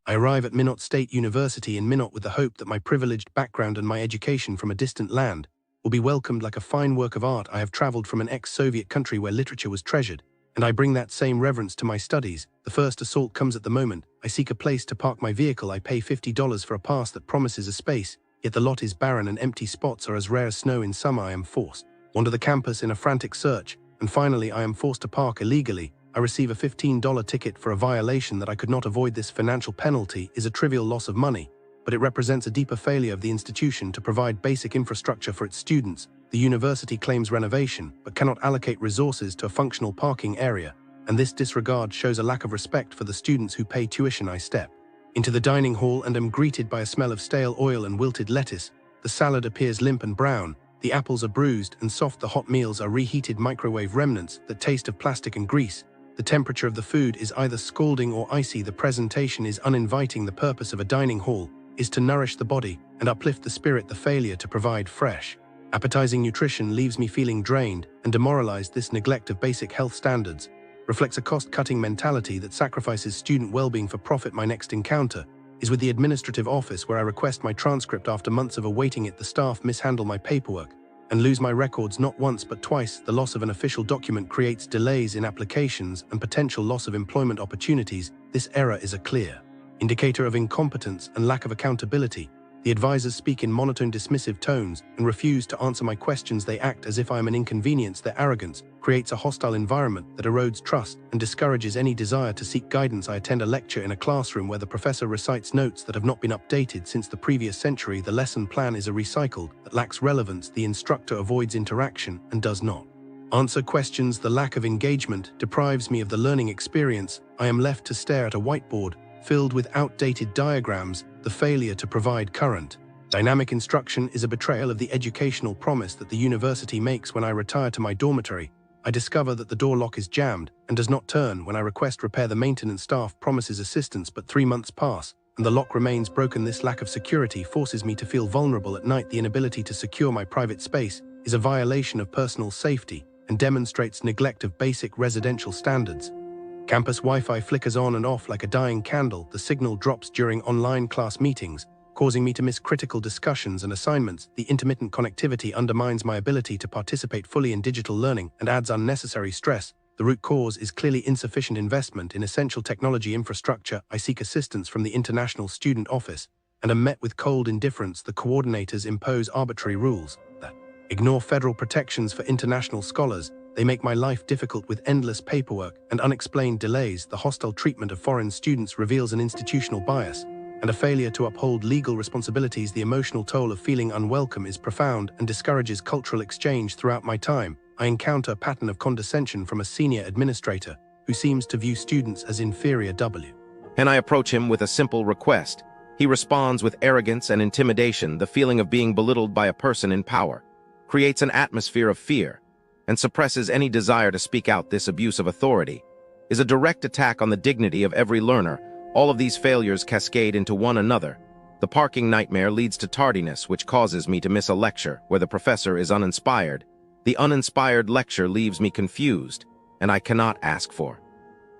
I arrive at Minot State University in Minot with the hope that my privileged background and my education from a distant land will be welcomed like a fine work of art. I have traveled from an ex-Soviet country where literature was treasured, and I bring that same reverence to my studies. The first assault comes at the moment. I seek a place to park my vehicle. I pay $50 for a pass that promises a space, yet the lot is barren and empty spots are as rare as snow in summer. I am forced onto the campus in a frantic search, and finally I am forced to park illegally. I receive a $15 ticket for a violation that I could not avoid. This financial penalty is a trivial loss of money, but it represents a deeper failure of the institution to provide basic infrastructure for its students. The university claims renovation, but cannot allocate resources to a functional parking area, and this disregard shows a lack of respect for the students who pay tuition. I step into the dining hall and am greeted by a smell of stale oil and wilted lettuce. The salad appears limp and brown, the apples are bruised and soft, the hot meals are reheated microwave remnants that taste of plastic and grease. The temperature of the food is either scalding or icy. The presentation is uninviting. The purpose of a dining hall is to nourish the body and uplift the spirit. The failure to provide fresh, appetizing nutrition leaves me feeling drained and demoralized. This neglect of basic health standards reflects a cost-cutting mentality that sacrifices student well-being for profit. My next encounter is with the administrative office, where I request my transcript. After months of awaiting it, the staff mishandle my paperwork and lose my records not once but twice. The loss of an official document creates delays in applications and potential loss of employment opportunities. This error is a clear indicator of incompetence and lack of accountability. The advisors speak in monotone, dismissive tones and refuse to answer my questions. They act as if I am an inconvenience. Their arrogance creates a hostile environment that erodes trust and discourages any desire to seek guidance. I attend a lecture in a classroom where the professor recites notes that have not been updated since the previous century. The lesson plan is a recycled that lacks relevance. The instructor avoids interaction and does not answer questions. The lack of engagement deprives me of the learning experience. I am left to stare at a whiteboard filled with outdated diagrams. The failure to provide current, dynamic instruction is a betrayal of the educational promise that the university makes. When I retire to my dormitory, I discover that the door lock is jammed and does not turn. When I request repair, the maintenance staff promises assistance, but 3 months pass and the lock remains broken. This lack of security forces me to feel vulnerable at night. The inability to secure my private space is a violation of personal safety and demonstrates neglect of basic residential standards. Campus Wi-Fi flickers on and off like a dying candle. The signal drops during online class meetings, causing me to miss critical discussions and assignments. The intermittent connectivity undermines my ability to participate fully in digital learning and adds unnecessary stress. The root cause is clearly insufficient investment in essential technology infrastructure. I seek assistance from the International Student Office and am met with cold indifference. The coordinators impose arbitrary rules that ignore federal protections for international scholars. They make my life difficult with endless paperwork and unexplained delays. The hostile treatment of foreign students reveals an institutional bias and a failure to uphold legal responsibilities. The emotional toll of feeling unwelcome is profound and discourages cultural exchange. Throughout my time, I encounter a pattern of condescension from a senior administrator who seems to view students as inferior. And I approach him with a simple request. He responds with arrogance and intimidation. The feeling of being belittled by a person in power creates an atmosphere of fear and suppresses any desire to speak out. This abuse of authority is a direct attack on the dignity of every learner. All of these failures cascade into one another. The parking nightmare leads to tardiness, which causes me to miss a lecture where the professor is uninspired. The uninspired lecture leaves me confused, and I cannot ask for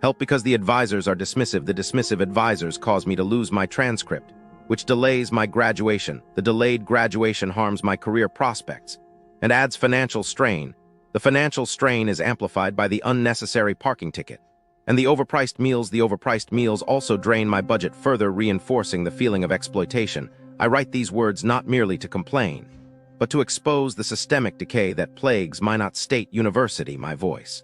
help because the advisors are dismissive. The dismissive advisors cause me to lose my transcript, which delays my graduation. The delayed graduation harms my career prospects and adds financial strain. The financial strain is amplified by the unnecessary parking ticket and the overpriced meals. The overpriced meals also drain my budget, further reinforcing the feeling of exploitation. I write these words not merely to complain, but to expose the systemic decay that plagues Minot State University. My voice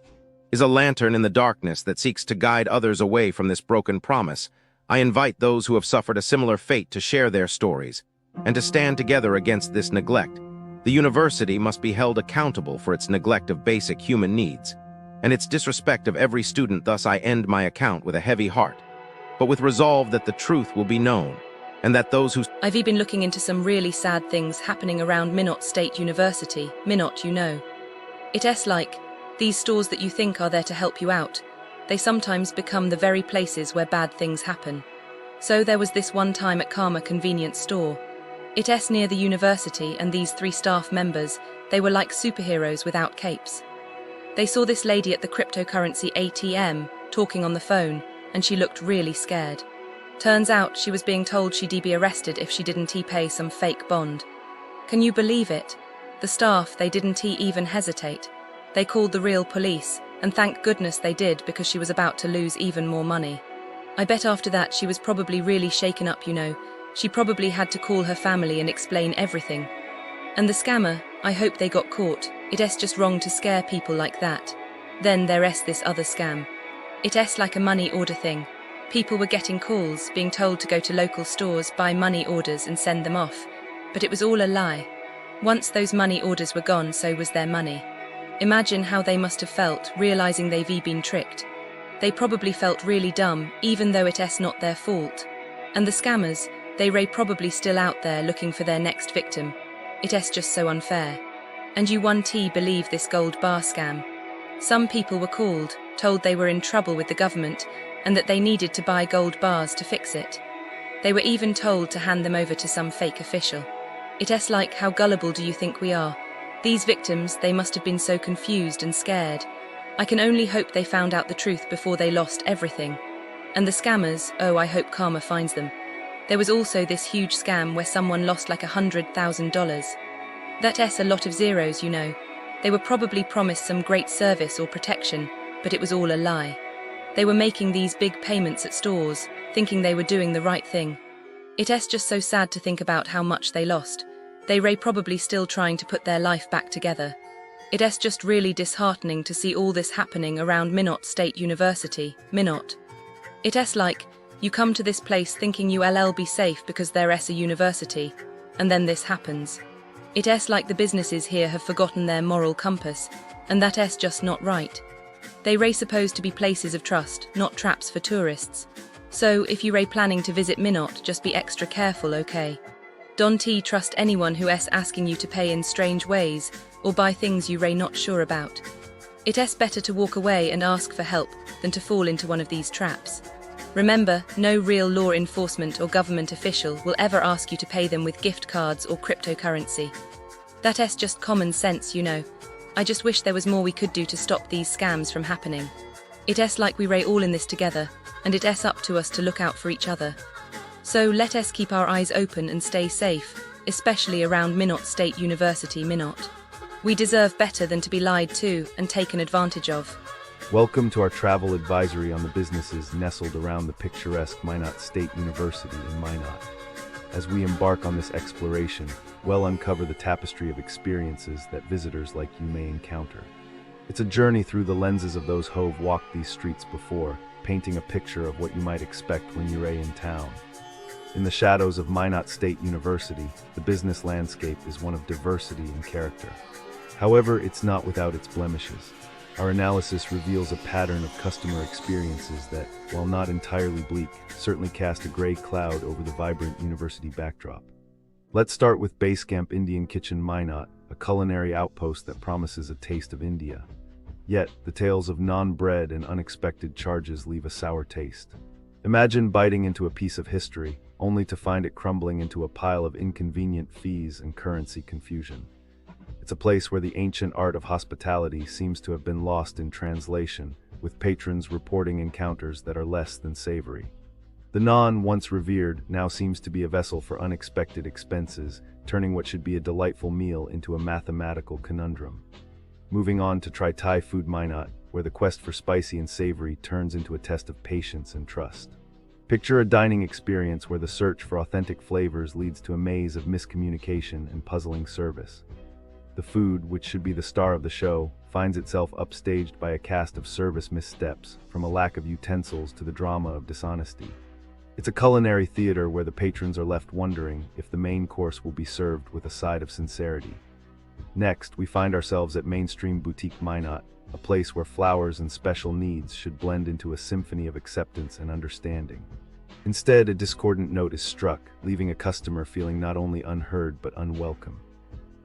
is a lantern in the darkness that seeks to guide others away from this broken promise. I invite those who have suffered a similar fate to share their stories and to stand together against this neglect. The university must be held accountable for its neglect of basic human needs and its disrespect of every student. Thus I end my account with a heavy heart, but with resolve that the truth will be known and that those who... I've been looking into some really sad things happening around Minot State University. Minot, you know. It's like these stores that you think are there to help you out. They sometimes become the very places where bad things happen. So there was this one time at Karma convenience store. It's near the university, and these 3 staff members, they were like superheroes without capes. They saw this lady at the cryptocurrency ATM talking on the phone, and she looked really scared. Turns out she was being told she'd be arrested if she didn't pay some fake bond. Can you believe it? The staff, they didn't even hesitate. They called the real police, and thank goodness they did, because she was about to lose even more money. I bet after that she was probably really shaken up, She probably had to call her family and explain everything. And the scammer, I hope they got caught. It's just wrong to scare people like that. Then there's this other scam. It's like a money order thing. People were getting calls, being told to go to local stores, buy money orders and send them off. But it was all a lie. Once those money orders were gone, so was their money. Imagine how they must have felt, realizing they've been tricked. They probably felt really dumb, even though it's not their fault. And the scammers, they're probably still out there looking for their next victim. It's just so unfair. And you believe this gold bar scam. Some people were called, told they were in trouble with the government, and that they needed to buy gold bars to fix it. They were even told to hand them over to some fake official. It's like, how gullible do you think we are? These victims, they must have been so confused and scared. I can only hope they found out the truth before they lost everything. And the scammers, oh, I hope karma finds them. There was also this huge scam where someone lost like $100,000. That's a lot of zeros, They were probably promised some great service or protection, but it was all a lie. They were making these big payments at stores, thinking they were doing the right thing. It's just so sad to think about how much they lost. They're probably still trying to put their life back together. It's just really disheartening to see all this happening around Minot State University, Minot. It's like, you come to this place thinking you'll be safe because there's a university, and then this happens. It's like the businesses here have forgotten their moral compass, and that's just not right. They're supposed to be places of trust, not traps for tourists. So if you're planning to visit Minot, just be extra careful, okay? Don't trust anyone who's asking you to pay in strange ways, or buy things you're not sure about. It's better to walk away and ask for help than to fall into one of these traps. Remember, no real law enforcement or government official will ever ask you to pay them with gift cards or cryptocurrency. That's just common sense, I just wish there was more we could do to stop these scams from happening. It's like we're all in this together, and it's up to us to look out for each other. So let us keep our eyes open and stay safe, especially around Minot State University, Minot. We deserve better than to be lied to and taken advantage of. Welcome to our travel advisory on the businesses nestled around the picturesque Minot State University in Minot. As we embark on this exploration, we'll uncover the tapestry of experiences that visitors like you may encounter. It's a journey through the lenses of those who've walked these streets before, painting a picture of what you might expect when you're in town. In the shadows of Minot State University, the business landscape is one of diversity and character. However, it's not without its blemishes. Our analysis reveals a pattern of customer experiences that, while not entirely bleak, certainly cast a gray cloud over the vibrant university backdrop. Let's start with Basecamp Indian Kitchen Minot, a culinary outpost that promises a taste of India. Yet, the tales of naan-bread and unexpected charges leave a sour taste. Imagine biting into a piece of history, only to find it crumbling into a pile of inconvenient fees and currency confusion. It's a place where the ancient art of hospitality seems to have been lost in translation, with patrons reporting encounters that are less than savory. The naan, once revered, now seems to be a vessel for unexpected expenses, turning what should be a delightful meal into a mathematical conundrum. Moving on to try Thai food Minot, where the quest for spicy and savory turns into a test of patience and trust. Picture a dining experience where the search for authentic flavors leads to a maze of miscommunication and puzzling service. The food, which should be the star of the show, finds itself upstaged by a cast of service missteps, from a lack of utensils to the drama of dishonesty. It's a culinary theater where the patrons are left wondering if the main course will be served with a side of sincerity. Next, we find ourselves at Mainstream Boutique Minot, a place where flowers and special needs should blend into a symphony of acceptance and understanding. Instead, a discordant note is struck, leaving a customer feeling not only unheard but unwelcome.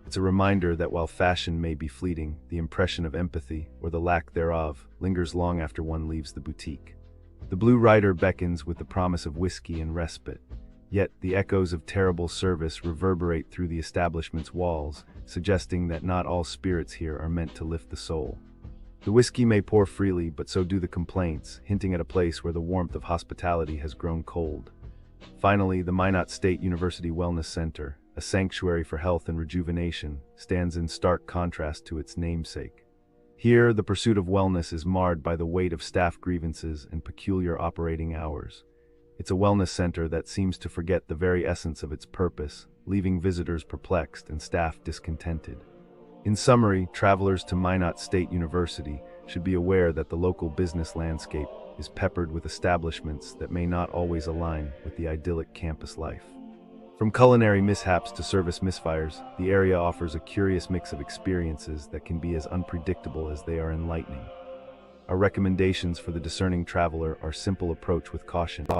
It's a reminder that while fashion may be fleeting, the impression of empathy, or the lack thereof, lingers long after one leaves the boutique. The Blue Rider beckons with the promise of whiskey and respite, yet the echoes of terrible service reverberate through the establishment's walls, suggesting that not all spirits here are meant to lift the soul. The whiskey may pour freely, but so do the complaints, hinting at a place where the warmth of hospitality has grown cold. Finally, the Minot State University Wellness Center, a sanctuary for health and rejuvenation, stands in stark contrast to its namesake. Here, the pursuit of wellness is marred by the weight of staff grievances and peculiar operating hours. It's a wellness center that seems to forget the very essence of its purpose, leaving visitors perplexed and staff discontented. In summary, travelers to Minot State University should be aware that the local business landscape is peppered with establishments that may not always align with the idyllic campus life. From culinary mishaps to service misfires, the area offers a curious mix of experiences that can be as unpredictable as they are enlightening. Our recommendations for the discerning traveler are simple: approach with caution,